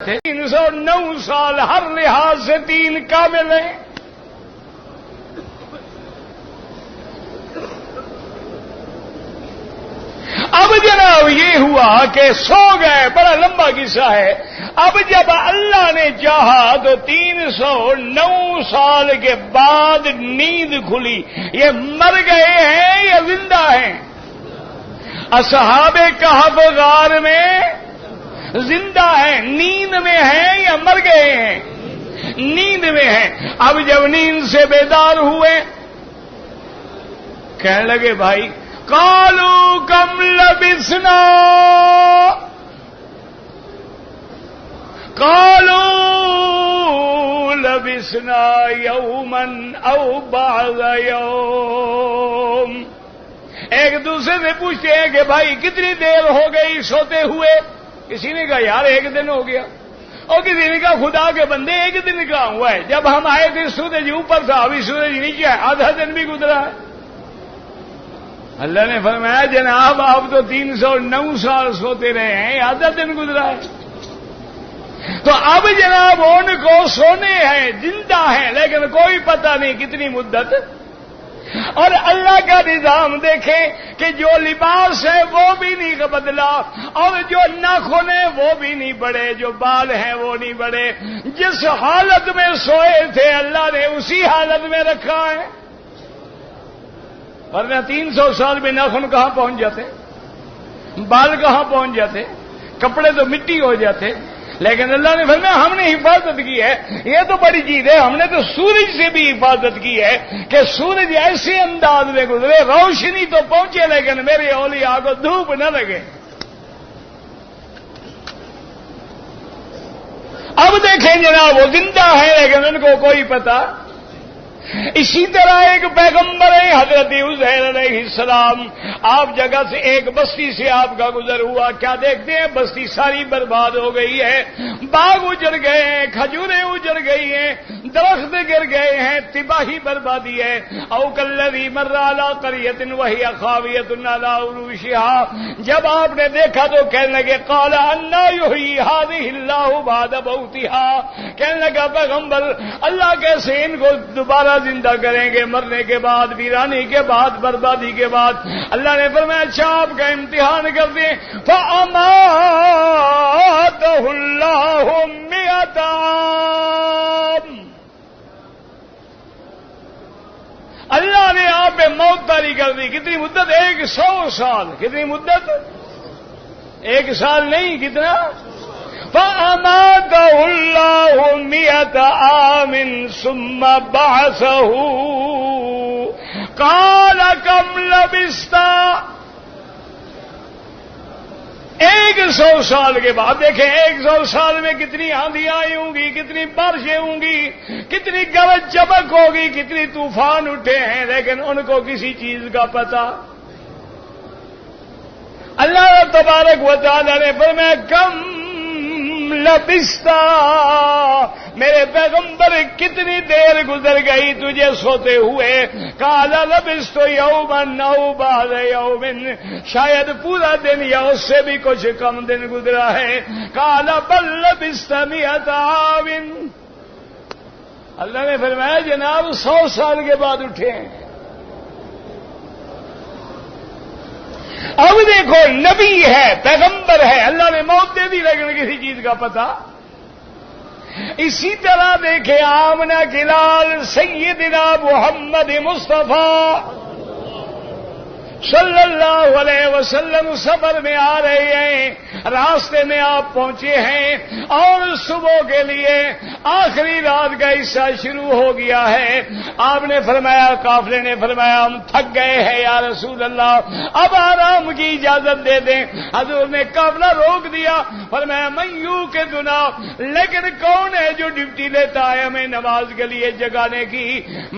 309 سال ہر لحاظ سے 3 کامل ہیں. اب جناب یہ ہوا کہ سو گئے، بڑا لمبا قصہ ہے. اب جب اللہ نے چاہا تو 309 سال کے بعد نیند کھلی. یہ مر گئے ہیں یا زندہ ہیں؟ اصحاب کہف غار میں زندہ ہیں، نیند میں ہیں یا مر گئے ہیں؟ نیند میں ہیں. اب جب نیند سے بیدار ہوئے کہنے لگے بھائی قالوا کم لبثنا، قالوا لبثنا یوما او بعض یوم. ایک دوسرے سے پوچھتے ہیں کہ بھائی کتنی دیر ہو گئی سوتے ہوئے؟ کسی نے کہا یار 1 دن ہو گیا، اور کسی نے کہا خدا کے بندے 1 دن کا ہوا ہے، جب ہم آئے تھے سورج اوپر تھا، ابھی سورج نیچے ہے، آدھا دن بھی گزرا ہے. اللہ نے فرمایا جناب آپ تو 309 سال سوتے رہے ہیں، آدھا دن گزرا ہے. تو اب جناب ان کو سونے ہیں، زندہ ہیں، لیکن کوئی پتہ نہیں کتنی مدت. اور اللہ کا نظام دیکھیں کہ جو لباس ہے وہ بھی نہیں بدلا، اور جو ناخن ہیں وہ بھی نہیں بڑھے، جو بال ہیں وہ نہیں بڑھے. جس حالت میں سوئے تھے اللہ نے اسی حالت میں رکھا ہے. ورنہ 300 سال میں ناخن کہاں پہنچ جاتے، بال کہاں پہنچ جاتے، کپڑے تو مٹی ہو جاتے. لیکن اللہ نے فرمایا ہم نے حفاظت کی ہے. یہ تو بڑی چیز ہے، ہم نے تو سورج سے بھی حفاظت کی ہے کہ سورج ایسے انداز میں گزرے، روشنی تو پہنچے لیکن میرے اولیاء کو دھوپ نہ لگے. اب دیکھیں جناب وہ زندہ ہے لیکن ان کو کوئی پتہ. اسی طرح ایک پیغمبر ہے حضرت عزیر علیہ السلام. آپ جگہ سے ایک بستی سے آپ کا گزر ہوا، کیا دیکھتے ہیں بستی ساری برباد ہو گئی ہے، باغ اجڑ گئے ہیں، کھجوریں اجڑ گئی ہیں، درخت گر گئے ہیں، تباہی بربادی ہے. او کالذی مر علی قریۃ وہی خاویۃ علی عروشها. جب آپ نے دیکھا تو کہنے لگے قال انا یحیی هذه اللہ بعد موتها. کہنے لگا پیغمبر اللہ کیسے ان کو دوبارہ زندہ کریں گے مرنے کے بعد، ویرانی کے بعد، بربادی کے بعد. اللہ نے فرمایا اچھا آپ کا امتحان کر دیں. فَأَمَاتَهُ اللَّهُ 100 عام. اللہ نے آپ پہ موت طاری کر دی. کتنی مدت؟ 100 سال. کتنی مدت؟ 1 سال نہیں، کتنا؟ فَأَمَاتَهُ اللَّهُ 100 عام ثُمَّ بَعَثَهُ قَالَ كَمْ لَبِثْتَ. 100 سال کے بعد دیکھیں 100 سال میں کتنی آندھیاں آئی ہوں گی، کتنی بارشیں ہوں گی، کتنی گرج چمک ہوگی، کتنی طوفان اٹھے ہیں، لیکن ان کو کسی چیز کا پتہ. اللہ تبارک و تعالی نے فرمایا کم لبثتا، میرے پیغمبر کتنی دیر گزر گئی تجھے سوتے ہوئے. قال لبثت یوما او بعض یوم، شاید پورا دن یا اس سے بھی کچھ کم دن گزرا ہے. قال بل لبثت 100 عام. اللہ نے فرمایا جناب 100 سال کے بعد اٹھے ہیں. اب دیکھو نبی ہے، پیغمبر ہے، اللہ نے موت دے دی لیکن کسی چیز کا پتہ. اسی طرح دیکھیں آمنہ کی لال سیدنا محمد مصطفیٰ صلی اللہ علیہ وسلم سفر میں آ رہے ہیں، راستے میں آپ پہنچے ہیں اور صبح کے لیے آخری رات کا حصہ شروع ہو گیا ہے. آپ نے فرمایا، قافلے نے فرمایا ہم تھک گئے ہیں یا رسول اللہ، اب آرام کی اجازت دے دیں. حضور نے قافلہ روک دیا، فرمایا من یوں کے دنا، لیکن کون ہے جو ڈیوٹی لیتا ہے ہمیں نماز کے لیے جگانے کی؟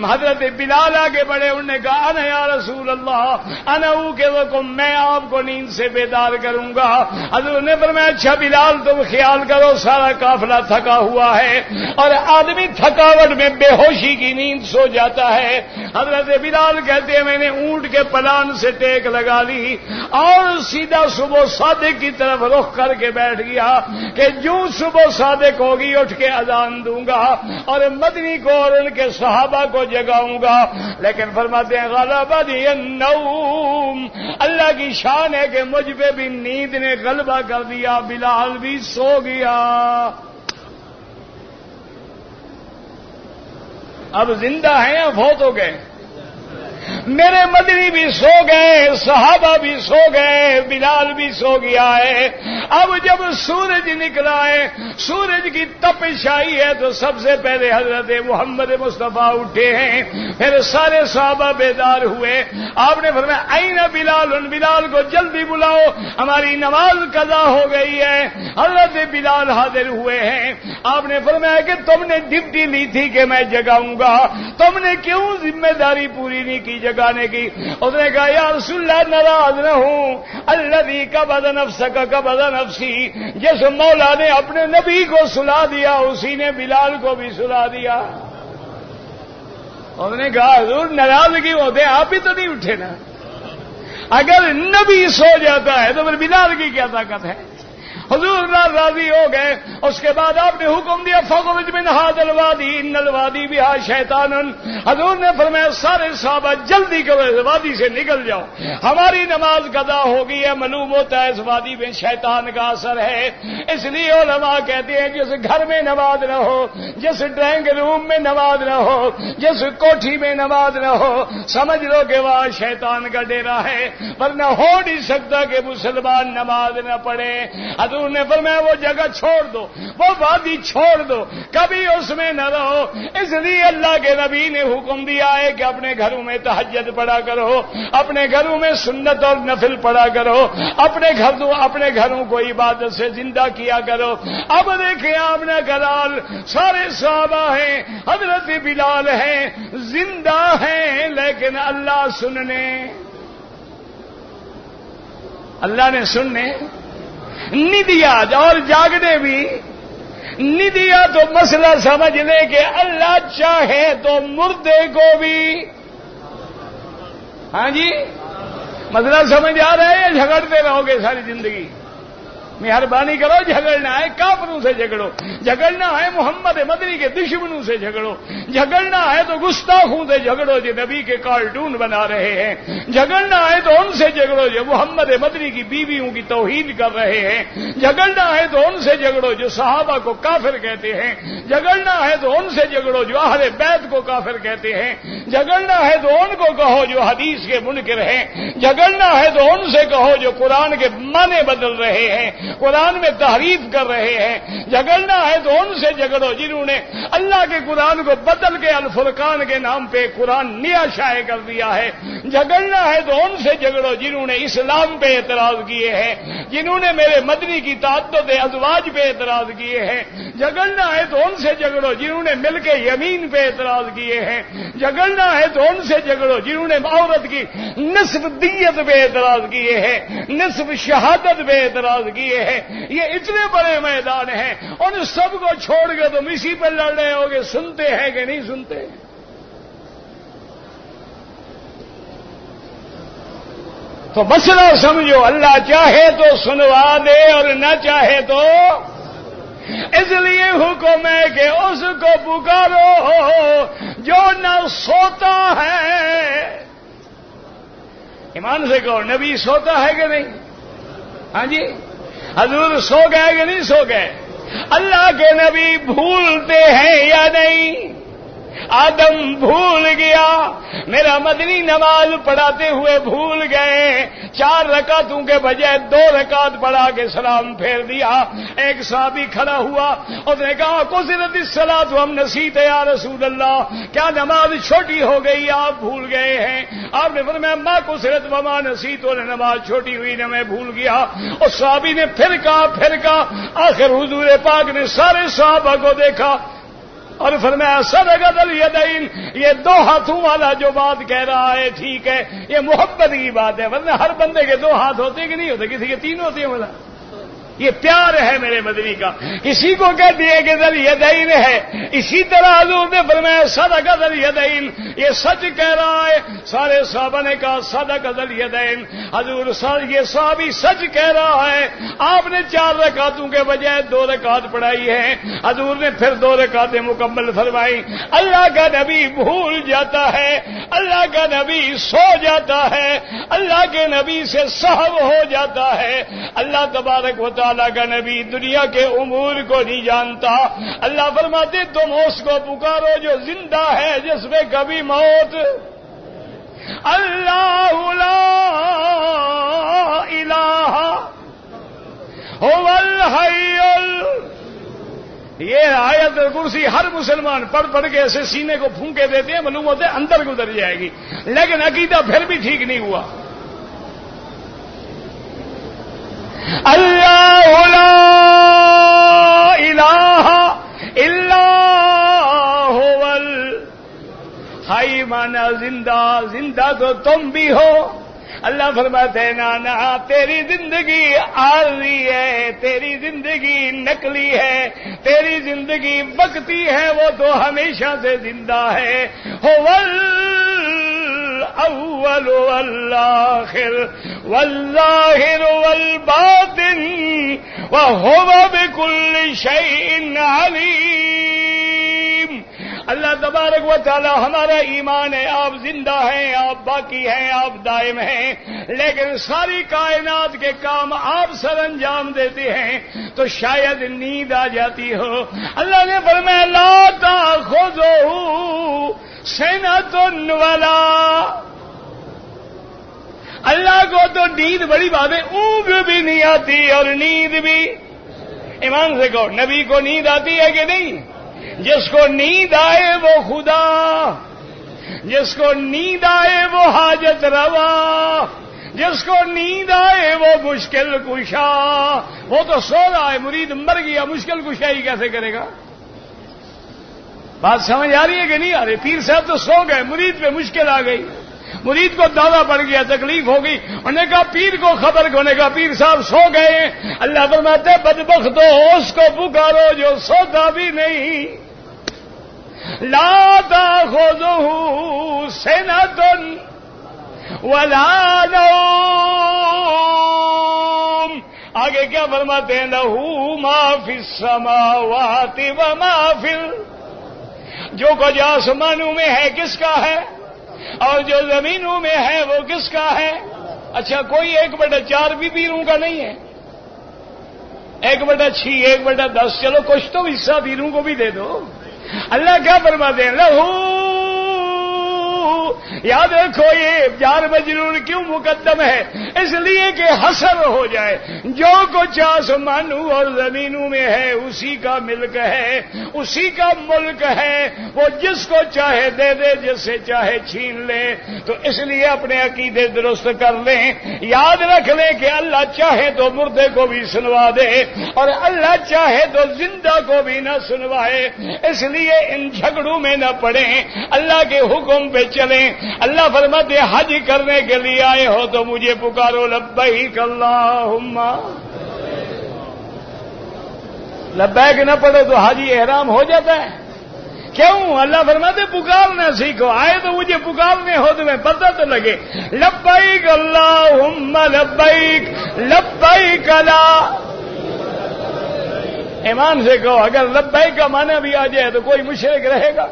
حضرت بلال آگے بڑھے، انہوں نے کہا انا یا رسول اللہ انہو کے وقم میں آپ کو نیند سے بیدار کروں گا. حضور نے فرمایا اچھا بلال تم خیال کرو سارا قافلہ تھکا ہوا ہے اور آدمی تھکاوٹ میں بے ہوشی کی نیند سو جاتا ہے. حضرت بلال کہتے ہیں میں نے اونٹ کے پلان سے ٹیک لگا لی اور سیدھا صبح صادق کی طرف رخ کر کے بیٹھ گیا کہ جو صبح صادق ہوگی اٹھ کے اذان دوں گا اور مدنی کو اور ان کے صحابہ کو جگاؤں گا. لیکن فرماتے ہیں غلبنی النوم، اللہ کی شان ہے کہ مجھ پہ بھی نیند نے غلبہ کر دیا، بلال بھی سو گیا. اب زندہ ہیں یا فوت ہو گئے؟ میرے مدنی بھی سو گئے، صحابہ بھی سو گئے، بلال بھی سو گیا ہے. اب جب سورج نکلا ہے، سورج کی تپش آئی ہے تو سب سے پہلے حضرت محمد مصطفیٰ اٹھے ہیں، پھر سارے صحابہ بیدار ہوئے. آپ نے فرمایا این بلال، ان بلال کو جلدی بلاؤ ہماری نماز قضا ہو گئی ہے. حضرت بلال حاضر ہوئے ہیں. آپ نے فرمایا کہ تم نے ڈپٹی لی تھی کہ میں جگاؤں گا، تم نے کیوں ذمہ داری پوری نہیں کی جگانے کی؟ اس نے کہا یا رسول اللہ ناراض نہ ہوں، الذی قبض نفسک قبض نفسی، جس مولا نے اپنے نبی کو سلا دیا اسی نے بلال کو بھی سلا دیا. اس نے کہا حضور ناراضگی ہوتے آپ ہی تو نہیں اٹھے نا، اگر نبی سو جاتا ہے تو پھر بلال کی کیا طاقت ہے؟ حضور راضی ہو گئے. اس کے بعد آپ نے حکم دیا فخرج من ھذا الوادی ان الوادی بہا شیطان. حضور نے فرمایا سارے صحابہ جلدی کرو اس وادی سے نکل جاؤ، ہماری نماز قضا ہو گئی ہے. معلوم ہوتا ہے اس وادی میں شیطان کا اثر ہے. اس لیے علماء کہتے ہیں جس گھر میں نماز نہ ہو، جس ڈرائنگ روم میں نماز نہ ہو، جس کوٹھی میں نماز نہ ہو، سمجھ لو کہ وہاں شیطان کا ڈیرا ہے، ورنہ ہو نہیں سکتا کہ مسلمان نماز نہ پڑھے. حضور نے فرمایا وہ جگہ چھوڑ دو، وہ وادی چھوڑ دو، کبھی اس میں نہ رہو. اس لیے اللہ کے نبی نے حکم دیا ہے کہ اپنے گھروں میں تہجد پڑھا کرو، اپنے گھروں میں سنت اور نفل پڑھا کرو، اپنے گھروں کو عبادت سے زندہ کیا کرو. اب دیکھیں آپ نے کلال سارے صحابہ ہیں، حضرت بلال ہیں، زندہ ہیں، لیکن اللہ نے سننے نہیں دیا اور جاگنے بھی نہیں دیا. تو مسئلہ سمجھ لے کہ اللہ چاہے تو مردے کو بھی. ہاں جی مسئلہ سمجھ آ رہا ہے؟ جھگڑتے رہو گے ساری زندگی؟ مہربانی کرو جھگڑنا ہے کافروں سے جھگڑو، جھگڑنا ہے محمد مدنی کے دشمنوں سے جھگڑو، جھگڑنا ہے تو گستاخوں سے جھگڑو جو نبی کے کارٹون بنا رہے ہیں، جھگڑنا ہے تو ان سے جھگڑو جو محمد مدنی کی بیویوں کی توہین کر رہے ہیں، جھگڑنا ہے تو ان سے جھگڑو جو صحابہ کو کافر کہتے ہیں، جھگڑنا ہے تو ان سے جھگڑو جو اہل بیت کو کافر کہتے ہیں، جھگڑنا ہے تو ان کو کہو جو حدیث کے منکر ہیں، جھگڑنا ہے تو ان سے کہو جو قرآن کے معنی بدل رہے ہیں، قرآن میں تحریف کر رہے ہیں. جھگڑنا ہے تو ان سے جھگڑو جنہوں نے اللہ کے قرآن کو بدل کے الفرقان کے نام پہ قرآن نیا شائع کر دیا ہے. جھگڑنا ہے تو ان سے جھگڑو جنہوں نے اسلام پہ اعتراض کیے ہیں، جنہوں نے میرے مدنی کی تعدد ازواج پہ اعتراض کیے ہیں. جھگڑنا ہے تو ان سے جھگڑو جنہوں نے مل کے یمین پہ اعتراض کیے ہیں. جھگڑنا ہے تو ان سے جھگڑو جنہوں نے عورت کی نصف دیت پہ اعتراض کیے ہیں، نصف شہادت پہ اعتراض کیے ہیں. یہ اتنے بڑے میدان ہیں، ان سب کو چھوڑ کے تم اسی پہ لڑ رہے ہو کہ سنتے ہیں کہ نہیں سنتے؟ تو مسئلہ سمجھو، اللہ چاہے تو سنوا دے اور نہ چاہے تو. اس لیے حکم ہے کہ اس کو پکارو جو نہ سوتا ہے. ایمان سے کہو نبی سوتا ہے کہ نہیں؟ ہاں جی حضور سو گئے کہ نہیں سو گئے؟ اللہ کے نبی بھولتے ہیں یا نہیں؟ آدم بھول گیا، میرا مدنی نماز پڑھاتے ہوئے بھول گئے، 4 رکعتوں کے بجائے 2 رکعت پڑھا کے سلام پھیر دیا. ایک صحابی کھڑا ہوا، اس نے کہا قصرت الصلاۃ ہم نسیت یا رسول اللہ، کیا نماز چھوٹی ہو گئی آپ بھول گئے ہیں؟ آپ نے فرمایا ما قصرت وما نسیت، اور نماز چھوٹی ہوئی نہ میں بھول گیا. اس صحابی نے پھر کہا، آخر حضور پاک نے سارے صحابہ کو دیکھا، اور فرمایا صدق ذو الیدین، یہ دو ہاتھوں والا جو بات کہہ رہا ہے ٹھیک ہے، یہ محبت کی بات ہے، ورنہ ہر بندے کے دو ہاتھ ہوتے کہ نہیں ہوتے، کسی کے تین ہوتے ہیں بولا. یہ پیار ہے میرے مدنی کا. کسی کو کہتی ہے کہ ذو الیدین ہے، اسی طرح حضور نے فرمایا صدق ذو الیدین، یہ سچ کہہ رہا ہے. سارے صحابہ نے کہا صدق ذو الیدین، حضور یہ صحابی سچ کہہ رہا ہے. آپ نے 4 رکعتوں کے بجائے 2 رکعت پڑھائی ہے. حضور نے پھر 2 رکعتیں مکمل فرمائی. اللہ کا نبی بھول جاتا ہے، اللہ کا نبی سو جاتا ہے، اللہ کے نبی سے سہو ہو جاتا ہے. اللہ تبارک و تعالی کا نبی دنیا کے امور کو نہیں جانتا. اللہ فرماتے تم اس کو پکارو جو زندہ ہے، جس میں کبھی موت. اللہ لا الہ هو الحی. یہ آیت کرسی ہر مسلمان پڑھ پڑھ کے ایسے سینے کو پھونکے دیتے ہیں، معلوم ہوتے اندر گزر جائے گی، لیکن عقیدہ پھر بھی ٹھیک نہیں ہوا. اللہ لا الہ الا هو الحی، مانا زندہ، زندہ تو تم بھی ہو. اللہ فرماتے ہیں نانا تیری زندگی عارضی ہے، تیری زندگی نقلی ہے، تیری زندگی وقتی ہے، وہ تو ہمیشہ سے زندہ ہے. اول والآخر والظاہر والباطن وهو بكل شيء علیم. اللہ تبارک و تعالی ہمارا ایمان ہے، آپ زندہ ہیں، آپ باقی ہیں، آپ دائم ہیں، لیکن ساری کائنات کے کام آپ سر انجام دیتے ہیں تو شاید نیند آ جاتی ہو. اللہ نے فرمایا لا تأخذہ سنۃ ولا، اللہ کو تو نیند بڑی بات ہے، اونگ بھی نہیں آتی اور نیند بھی. ایمان سے کہو نبی کو نیند آتی ہے کہ نہیں؟ جس کو نیند آئے وہ خدا، جس کو نیند آئے وہ حاجت روا، جس کو نیند آئے وہ مشکل کشا. وہ تو سو رہا ہے، مرید مر گیا، مشکل کشائی کیسے کرے گا؟ بات سمجھ آ رہی ہے کہ نہیں آ رہی؟ پیر صاحب تو سو گئے، مرید پہ مشکل آ گئی، مرید کو دعویٰ پڑ گیا، تکلیف ہو گئی. انہوں نے کہا پیر کو خبر کو، نے کہا پیر صاحب سو گئے. اللہ فرماتے بدبختو اس کو پکارو جو سوتا بھی نہیں. لا تأخذہ سنۃ ولا نوم. آگے کیا فرماتے ہیں؟ لہ ما فی السماوات وما فی جو کچھ آسمانوں میں ہے کس کا ہے اور جو زمینوں میں ہے وہ کس کا ہے؟ اچھا کوئی 1/4 بھی پیروں کا نہیں ہے؟ 1/6 1/10 چلو کچھ تو حصہ پیروں کو بھی دے دو. اللہ کیا فرماتے ہیں؟ لہو. یاد رکھو یہ جار مجرور کیوں مقدم ہے؟ اس لیے کہ حسر ہو جائے. جو کچھ آسمانوں اور زمینوں میں ہے اسی کا ملک ہے، اسی کا ملک ہے. وہ جس کو چاہے دے دے، جس سے چاہے چھین لے. تو اس لیے اپنے عقیدے درست کر لیں، یاد رکھ لیں کہ اللہ چاہے تو مردے کو بھی سنوا دے اور اللہ چاہے تو زندہ کو بھی نہ سنوائے. اس لیے ان جھگڑوں میں نہ پڑیں، اللہ کے حکم پہ چلیں. اللہ فرماتے حج کرنے کے لیے آئے ہو تو مجھے پکارو لبیک اللہم. لبیک نہ پڑھو تو حج احرام ہو جاتا ہے. کیوں؟ اللہ فرماتے پکارنا سیکھو. آئے تو مجھے پکارنے ہو تمہیں پتہ تو لگے. لبیک اللہم لبیک لبیک لا. ایمان سے کہو اگر لبیک کا معنی بھی آ جائے تو کوئی مشرک رہے گا؟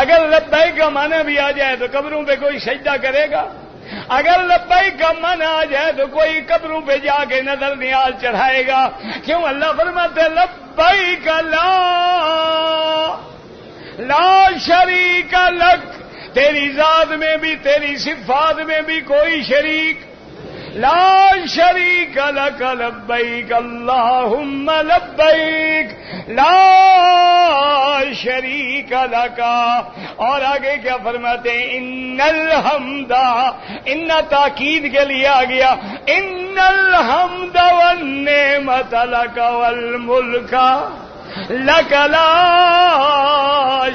اگر لبیک کا معنی بھی آ جائے تو قبروں پہ کوئی سجدہ کرے گا؟ اگر لبیک کا معنی آ جائے تو کوئی قبروں پہ جا کے نظر نیاز چڑھائے گا؟ کیوں؟ اللہ فرماتے لبیک لا شریک لک. تیری ذات میں بھی تیری صفات میں بھی کوئی شریک. لا شریک لک لبیک اللہم لبیک لا شریک لک. اور آگے کیا فرماتے ہیں؟ ان الحمد، ان تاکید کے لیے آ گیا، ان الحمد والنعمت لک والملک. لک لا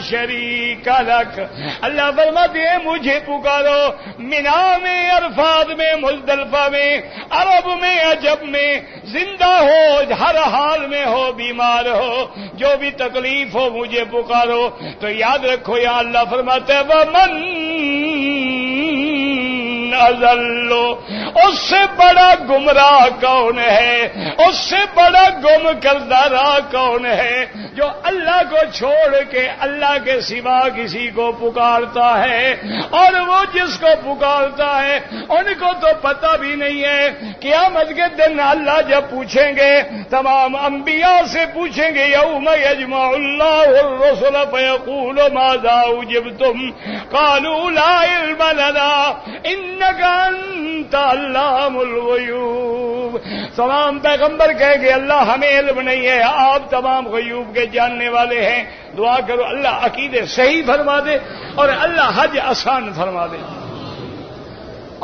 شریک لک. اللہ فرماتے ہیں مجھے پکارو منا میں، عرفات میں، مزدلفہ میں، عرب میں، عجب میں، زندہ ہو، ہر حال میں ہو، بیمار ہو، جو بھی تکلیف ہو مجھے پکارو. تو یاد رکھو یا اللہ فرماتے ہیں ومن اضلو، اس سے بڑا گمراہ کون ہے، اس سے بڑا گم کردہ راہ کون ہے جو اللہ کو چھوڑ کے اللہ کے سوا کسی کو پکارتا ہے. اور وہ جس کو پکارتا ہے ان کو تو پتہ بھی نہیں ہے. قیامت کے دن اللہ جب پوچھیں گے، تمام انبیاء سے پوچھیں گے یوم یجمع اللہ الرسل فیقول ماذا اجبتم قالوا لا علم لنا انک انت علام الغیوب. تمام پیغمبر کہیں گے اللہ ہمیں علم نہیں ہے، آپ تمام غیوب کے جاننے والے ہیں. دعا کرو اللہ عقیدے صحیح فرما دے اور اللہ حج آسان فرما دے.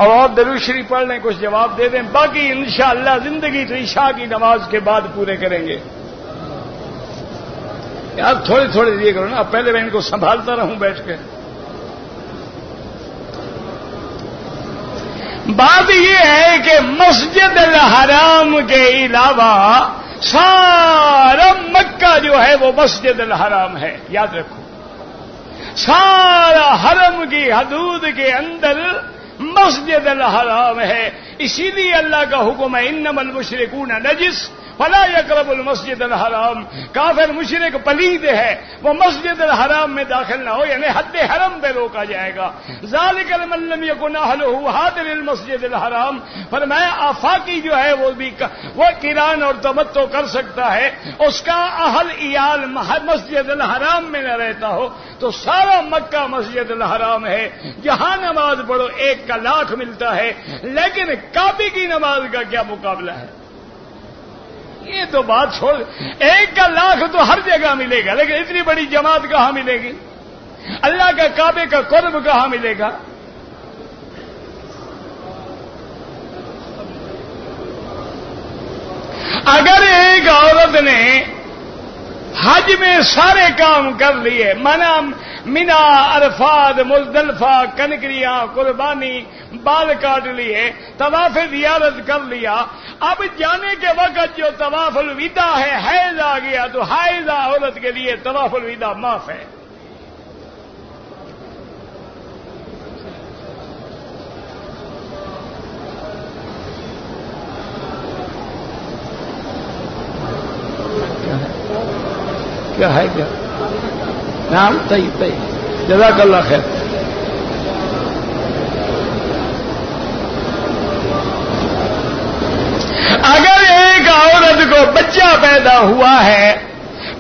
اور درود شریف پڑھ لیں، کچھ جواب دے دیں، باقی انشاءاللہ زندگی تو عشاء کی نماز کے بعد پورے کریں گے. یار تھوڑے تھوڑے دیے کرو نا، پہلے میں ان کو سنبھالتا رہوں بیٹھ کے. بات یہ ہے کہ مسجد الحرام کے علاوہ سارا مکہ جو ہے وہ مسجد الحرام ہے. یاد رکھو سارا حرم کی حدود کے اندر مسجد الحرام ہے. اسی لیے اللہ کا حکم ہے انما المشرکون نجس فلا یقرب المسجد الحرام. کافر مشرک پلید ہے، وہ مسجد الحرام میں داخل نہ ہو، یعنی حد حرم پہ روکا جائے گا. ذالک لمن لم یکن اہلہ حاضر المسجد الحرام. فرمایا آفاقی جو ہے وہ قران اور تمتع کر سکتا ہے، اس کا اہل عیال مسجد الحرام میں نہ رہتا ہو. تو سارا مکہ مسجد الحرام ہے. جہاں نماز پڑھو 1 کا لاکھ ملتا ہے، لیکن کعبے کی نماز کا کیا مقابلہ ہے؟ یہ تو بات چھوڑ، 1 کا لاکھ تو ہر جگہ ملے گا، لیکن اتنی بڑی جماعت کہاں ملے گی؟ اللہ کا کعبے کا قرب کہاں ملے گا؟ اگر ایک عورت نے حج میں سارے کام کر لیے، منا، عرفات، مزدلفہ، کنکریاں، قربانی، بال کاٹ لیے، طواف زیارت کر لیا، اب جانے کے وقت جو طواف الوداع ہے حیض آ گیا تو حائضہ عورت کے لیے طواف الوداع معاف ہے. کیا ہے کیا نام؟ طیب جزاک اللہ خیر. اگر ایک عورت کو بچہ پیدا ہوا ہے،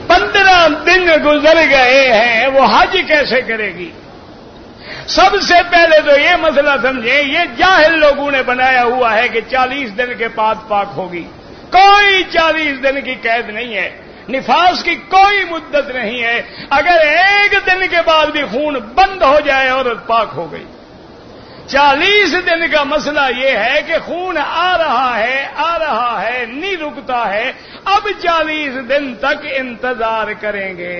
15 دن گزر گئے ہیں، وہ حج کیسے کرے گی؟ سب سے پہلے تو یہ مسئلہ سمجھیں، یہ جاہل لوگوں نے بنایا ہوا ہے کہ 40 دن کے بعد پاک ہوگی. کوئی 40 دن کی قید نہیں ہے، نفاس کی کوئی مدت نہیں ہے. اگر 1 دن کے بعد بھی خون بند ہو جائے عورت پاک ہو گئی. 40 دن کا مسئلہ یہ ہے کہ خون آ رہا ہے نہیں رکتا ہے. اب 40 دن تک انتظار کریں گے،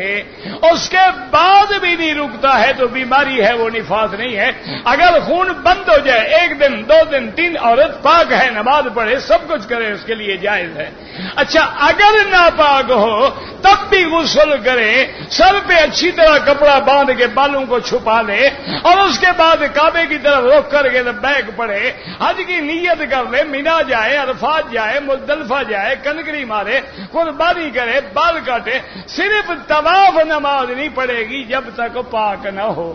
اس کے بعد بھی نہیں رکتا ہے تو بیماری ہے، وہ نفاس نہیں ہے. اگر خون بند ہو جائے 1 دن 2 دن 3، عورت پاک ہے، نماز پڑھے، سب کچھ کرے، اس کے لیے جائز ہے. اچھا اگر ناپاک ہو تب بھی غسل کرے، سر پہ اچھی طرح کپڑا باندھ کے بالوں کو چھپا لے، اور اس کے بعد کعبے کی طرف رخ کر کے بیگ پڑے، حج کی نیت کر لے، مینا جائے، عرفات جائے، مزدلفہ جائے، کنکری مارے، قربانی کرے، بال کاٹے، صرف طواف نماز نہیں پڑے گی جب تک پاک نہ ہو.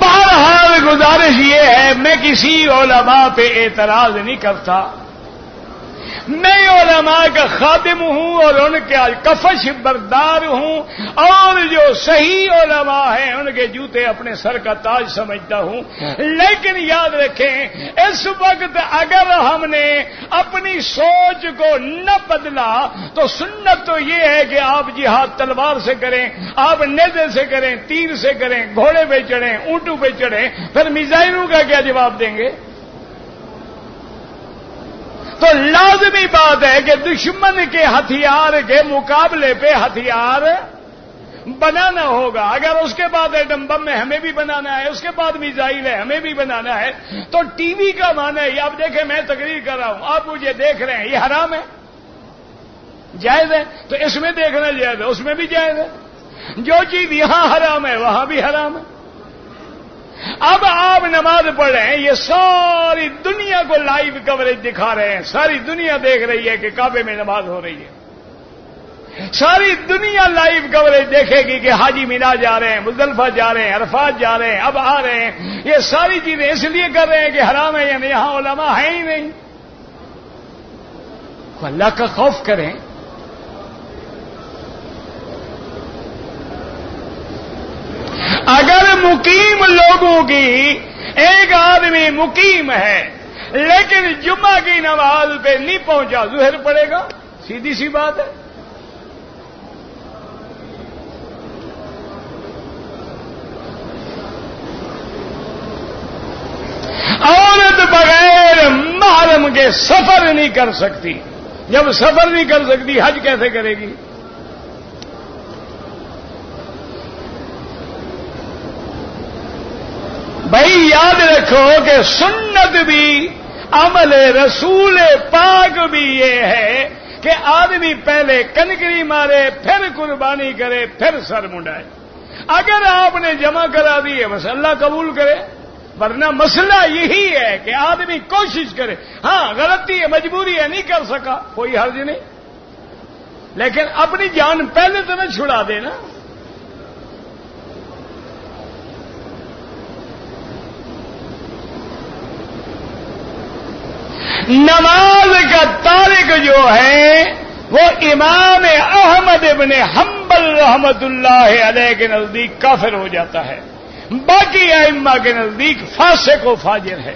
بہرحال گزارش یہ ہے، میں کسی علماء پہ اعتراض نہیں کرتا، میں علماء کا خادم ہوں اور ان کے کفش بردار ہوں، اور جو صحیح علماء ہیں ان کے جوتے اپنے سر کا تاج سمجھتا ہوں۔ لیکن یاد رکھیں، اس وقت اگر ہم نے اپنی سوچ کو نہ بدلا تو سنت تو یہ ہے کہ آپ جہاد تلوار سے کریں، آپ نیزے سے کریں، تیر سے کریں، گھوڑے پہ چڑھیں، اونٹوں پہ چڑھیں، پھر میزائلوں کا کیا جواب دیں گے؟ تو لازمی بات ہے کہ دشمن کے ہتھیار کے مقابلے پہ ہتھیار بنانا ہوگا۔ اگر اس کے بعد ایٹم بم ہے ہمیں بھی بنانا ہے، اس کے بعد میزائل ہے ہمیں بھی بنانا ہے، تو ٹی وی کا معنی ہے آپ دیکھیں میں تقریر کر رہا ہوں، آپ مجھے دیکھ رہے ہیں، یہ حرام ہے جائز ہے؟ تو اس میں دیکھنا جائز ہے، اس میں بھی جائز ہے۔ جو چیز یہاں حرام ہے وہاں بھی حرام ہے۔ اب آپ نماز پڑھ رہے ہیں، یہ ساری دنیا کو لائیو کوریج دکھا رہے ہیں، ساری دنیا دیکھ رہی ہے کہ کعبے میں نماز ہو رہی ہے، ساری دنیا لائیو کوریج دیکھے گی کہ حاجی مینا جا رہے ہیں، مزدلفہ جا رہے ہیں، عرفات جا رہے ہیں، اب آ رہے ہیں۔ یہ ساری چیزیں اس لیے کر رہے ہیں کہ حرام ہے، یعنی یہاں علماء ہیں ہی نہیں۔ اللہ کا خوف کریں۔ اگر مقیم لوگوں کی ایک آدمی مقیم ہے لیکن جمعہ کی نماز پہ نہیں پہنچا، ظہر پڑے گا، سیدھی سی بات ہے۔ عورت بغیر محرم کے سفر نہیں کر سکتی، جب سفر نہیں کر سکتی حج کیسے کرے گی؟ بھائی یاد رکھو کہ سنت بھی، عمل رسول پاک بھی یہ ہے کہ آدمی پہلے کنکری مارے، پھر قربانی کرے، پھر سر منڈائے۔ اگر آپ نے جمع کرا دی ہے بس اللہ قبول کرے، ورنہ مسئلہ یہی ہے کہ آدمی کوشش کرے۔ ہاں غلطی ہے، مجبوری ہے، نہیں کر سکا، کوئی حرج نہیں، لیکن اپنی جان پہلے تو نہ چھڑا دے نا۔ نماز کا تارک جو ہے وہ امام احمد ابن حنبل رحمت اللہ علیہ کے نزدیک کافر ہو جاتا ہے، باقی ائمہ کے نزدیک فاسق و فاجر ہے۔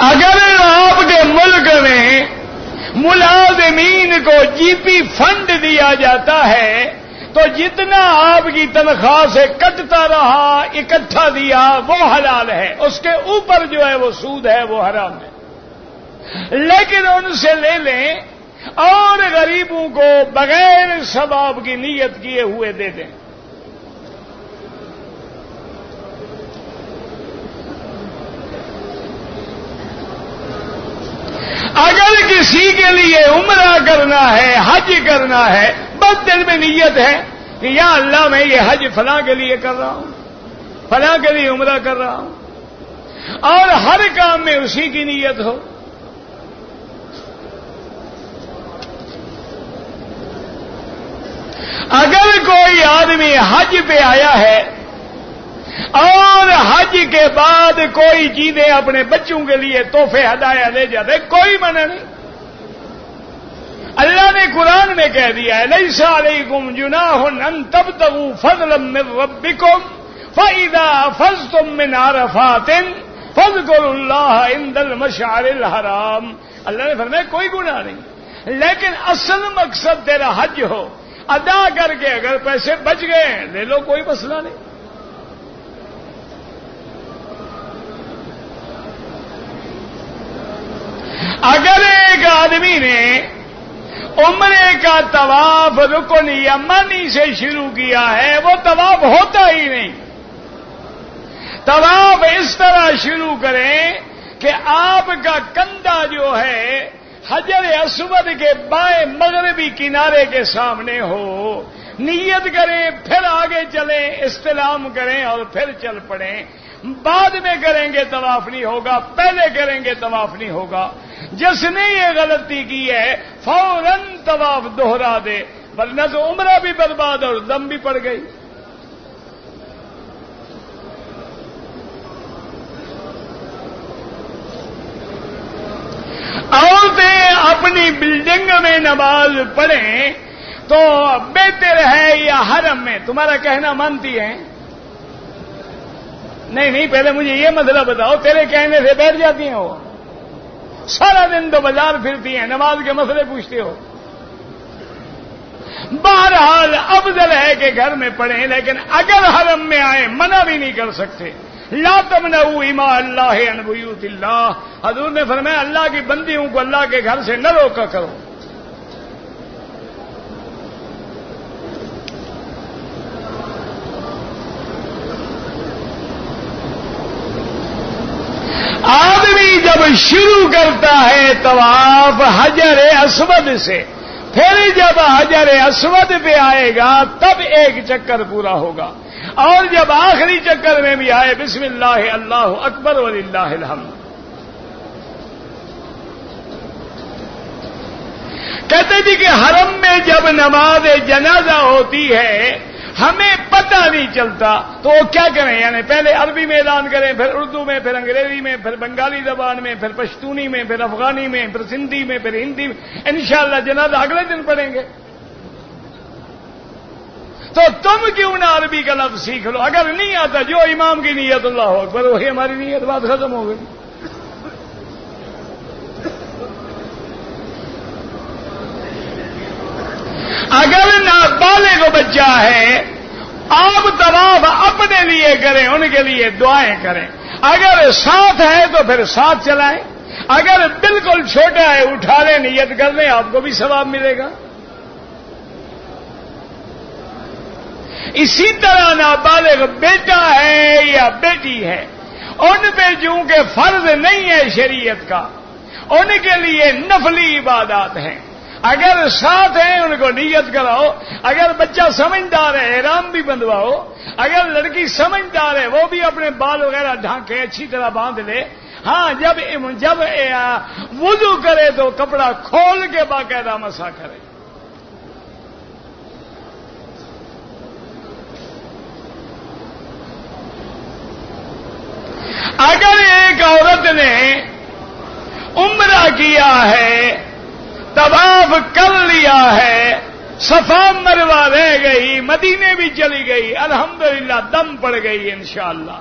اگر آپ کے ملک میں ملازمین کو جی پی فنڈ دیا جاتا ہے تو جتنا آپ کی تنخواہ سے کٹتا رہا اکٹھا دیا وہ حلال ہے، اس کے اوپر جو ہے وہ سود ہے، وہ حرام ہے۔ لیکن ان سے لے لیں اور غریبوں کو بغیر ثواب کی نیت کیے ہوئے دے دیں۔ اگر کسی کے لیے عمرہ کرنا ہے، حج کرنا ہے، بس دل میں نیت ہے کہ یا اللہ میں یہ حج فلاں کے لیے کر رہا ہوں، فلاں کے لیے عمرہ کر رہا ہوں، اور ہر کام میں اسی کی نیت ہو۔ اگر کوئی آدمی حج پہ آیا ہے اور حج کے بعد کوئی چیزیں اپنے بچوں کے لیے تحفے ہدایہ لے جاتے، کوئی منع نہیں۔ اللہ نے قرآن میں کہہ دیا ہے لیس علیکم جناح ان تبتغوا فضلا من ربکم فاذا افضتم من عرفات فاذکروا اللہ عند المشعر الحرام۔ اللہ نے فرمایا کوئی گناہ نہیں، لیکن اصل مقصد تیرا حج ہو، ادا کر کے اگر پیسے بچ گئے لے لو، کوئی مسئلہ نہیں۔ اگر ایک آدمی نے عمرے کا طواف رکن یمانی سے شروع کیا ہے، وہ طواف ہوتا ہی نہیں۔ طواف اس طرح شروع کریں کہ آپ کا کندھا جو ہے حجر اسود کے بائیں مغربی کنارے کے سامنے ہو، نیت کریں، پھر آگے چلیں، استلام کریں اور پھر چل پڑیں۔ بعد میں کریں گے طواف نہیں ہوگا، پہلے کریں گے طواف نہیں ہوگا۔ جس نے یہ غلطی کی ہے فوراً طواف دوہرا دے، ورنہ تو عمرہ بھی برباد اور دم بھی پڑ گئی۔ اپنی بلڈنگ میں نماز پڑھیں تو بہتر ہے یا حرم میں؟ تمہارا کہنا مانتی ہیں؟ نہیں، پہلے مجھے یہ مسئلہ بتاؤ، تیرے کہنے سے بیٹھ جاتی ہیں وہ؟ سارا دن تو بازار پھرتی ہیں، نماز کے مسئلے پوچھتے ہو۔ بہرحال افضل ہے کہ گھر میں پڑھیں، لیکن اگر حرم میں آئیں منع بھی نہیں کر سکتے۔ لا تمنعوا اماء اللہ عن بیوت اللہ، حضور نے فرمایا اللہ کی بندیوں کو اللہ کے گھر سے نہ روکا کرو۔ آدمی جب شروع کرتا ہے طواف حجر اسود سے، پھر جب حجر اسود پہ آئے گا تب ایک چکر پورا ہوگا، اور جب آخری چکر میں بھی آئے بسم اللہ اللہ اکبر وللہ الحمد۔ کہتے تھے کہ حرم میں جب نماز جنازہ ہوتی ہے ہمیں پتہ نہیں چلتا تو وہ کیا کریں؟ یعنی پہلے عربی میں اعلان کریں، پھر اردو میں، پھر انگریزی میں، پھر بنگالی زبان میں، پھر پشتونی میں، پھر افغانی میں، پھر سندھی میں، پھر ہندی میں، انشاءاللہ جنازہ اگلے دن پڑھیں گے۔ تو تم کیوں نہ عربی کا لفظ سیکھ لو؟ اگر نہیں آتا جو امام کی نیت اللہ اکبر وہی ہماری نیت، بات ختم ہو گئی۔ اگر نابالغ بچہ ہے آپ طواف اپنے لیے کریں، ان کے لیے دعائیں کریں، اگر ساتھ ہے تو پھر ساتھ چلائیں، اگر بالکل چھوٹا ہے اٹھا لیں نیت کر لیں، آپ کو بھی ثواب ملے گا۔ اسی طرح نابالغ بیٹا ہے یا بیٹی ہے، ان پہ چونکہ فرض نہیں ہے شریعت کا، ان کے لیے نفلی عبادات ہیں، اگر ساتھ ہیں ان کو نیت کراؤ، اگر بچہ سمجھدار ہے احرام بھی بندھواؤ، اگر لڑکی سمجھدار ہے وہ بھی اپنے بال وغیرہ ڈھانکے اچھی طرح باندھ لے۔ ہاں جب وضو کرے تو کپڑا کھول کے باقاعدہ مسح کرے۔ اگر ایک عورت نے عمرہ کیا ہے، طواف کر لیا ہے، صفا مروہ رہ گئی، مدینے بھی چلی گئی، الحمدللہ دم پڑ گئی، انشاءاللہ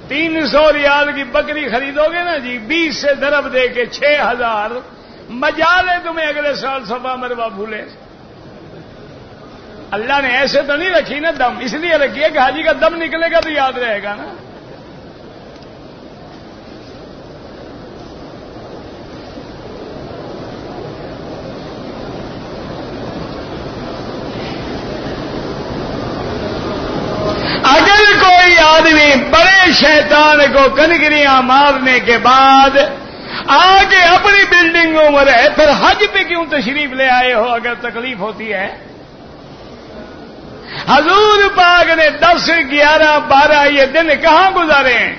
300 ریال کی بکری خریدو گے نا جی، 20 سے ضرب دے کے 6000، مجال ہے تمہیں اگلے سال صفا مروہ بھولے۔ اللہ نے ایسے تو نہیں رکھی نا دم، اس لیے رکھی ہے کہ حاجی کا دم نکلے گا تو یاد رہے گا نا۔ اگر کوئی آدمی بڑے شیطان کو کنکریاں مارنے کے بعد آگے اپنی بلڈنگوں میں رہے، پھر حج پہ کیوں تشریف لے آئے ہو اگر تکلیف ہوتی ہے؟ حضور پاک نے 10، 11، 12 یہ دن کہاں گزارے ہیں؟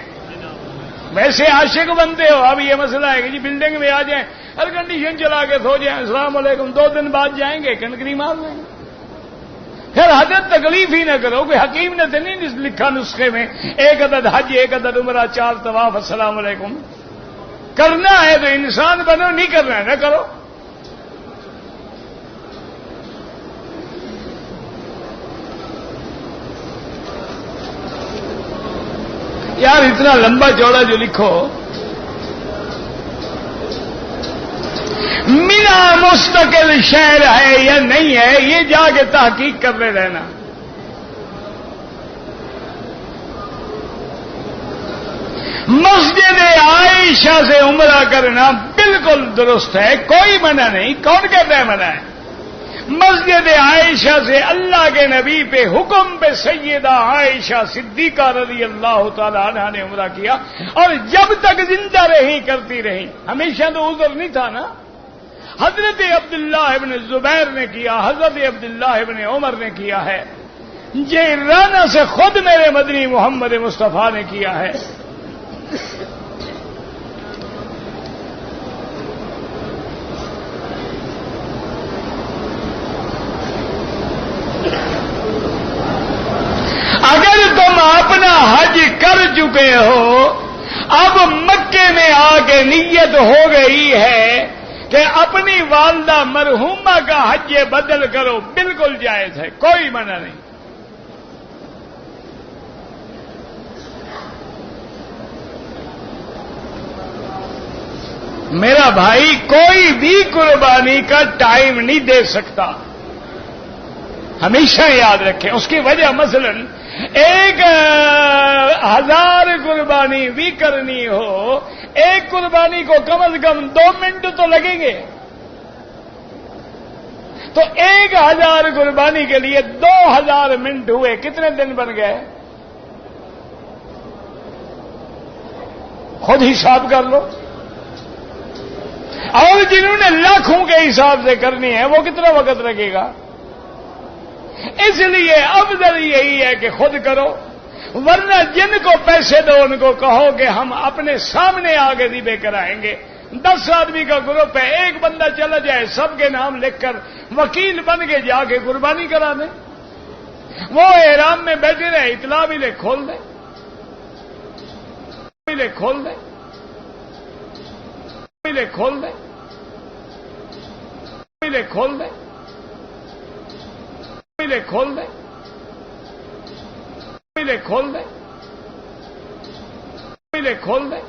ویسے عاشق بنتے ہو، اب یہ مسئلہ ہے کہ جی بلڈنگ میں آ جائیں، ایئر کنڈیشن چلا کے سو جائیں، السلام علیکم، 2 دن بعد جائیں گے کنکری مار لیں گے۔ پھر حضرت تکلیف ہی نہ کرو، کوئی حکیم نے تو نہیں لکھا نسخے میں 1 عدد حج، 1 عدد عمرہ، 4 طواف، السلام علیکم۔ کرنا ہے تو انسان بنو، نہیں کرنا ہے نہ کرو۔ یار اتنا لمبا چوڑا جو لکھو، مینا مستقل شہر ہے یا نہیں ہے یہ جا کے تحقیق کرنے رہنا۔ مسجد عائشہ سے عمرہ کرنا بالکل درست ہے، کوئی منع نہیں۔ کون کہتا ہے منع ہے؟ مسجد عائشہ سے اللہ کے نبی پہ حکم پہ سیدہ عائشہ صدیقہ رضی اللہ تعالی عنہا نے عمرہ کیا، اور جب تک زندہ رہی کرتی رہی، ہمیشہ تو عذر نہیں تھا نا۔ حضرت عبداللہ ابن زبیر نے کیا، حضرت عبداللہ ابن عمر نے کیا ہے، یہ رانا سے خود میرے مدنی محمد مصطفیٰ نے کیا ہے۔ اگر تم اپنا حج کر چکے ہو، اب مکے میں آ کے نیت ہو گئی ہے کہ اپنی والدہ مرحومہ کا حج بدل کرو، بالکل جائز ہے، کوئی منع نہیں۔ میرا بھائی کوئی بھی قربانی کا ٹائم نہیں دے سکتا، ہمیشہ یاد رکھیں۔ اس کی وجہ مثلا 1000 قربانی بھی کرنی ہو، ایک قربانی کو کم از کم 2 منٹ تو لگیں گے، تو 1000 قربانی کے لیے 2000 منٹ ہوئے، کتنے دن بن گئے؟ خود حساب کر لو۔ اور جنہوں نے لاکھوں کے حساب سے کرنی ہے وہ کتنا وقت لگے گا؟ اس لیے افضل یہی ہے کہ خود کرو، ورنہ جن کو پیسے دو ان کو کہو کہ ہم اپنے سامنے آگے ذبح کرائیں گے۔ 10 آدمی کا گروپ ہے، ایک بندہ چلا جائے، سب کے نام لکھ کر وکیل بن کے جا کے قربانی کرا دیں، وہ احرام میں بیٹھے رہے، اطلاع بھی لے کھول دیں، کھول دیں، کھول دیں، کھول دیں، کھول دیں، کھول دیں، کھول دیں،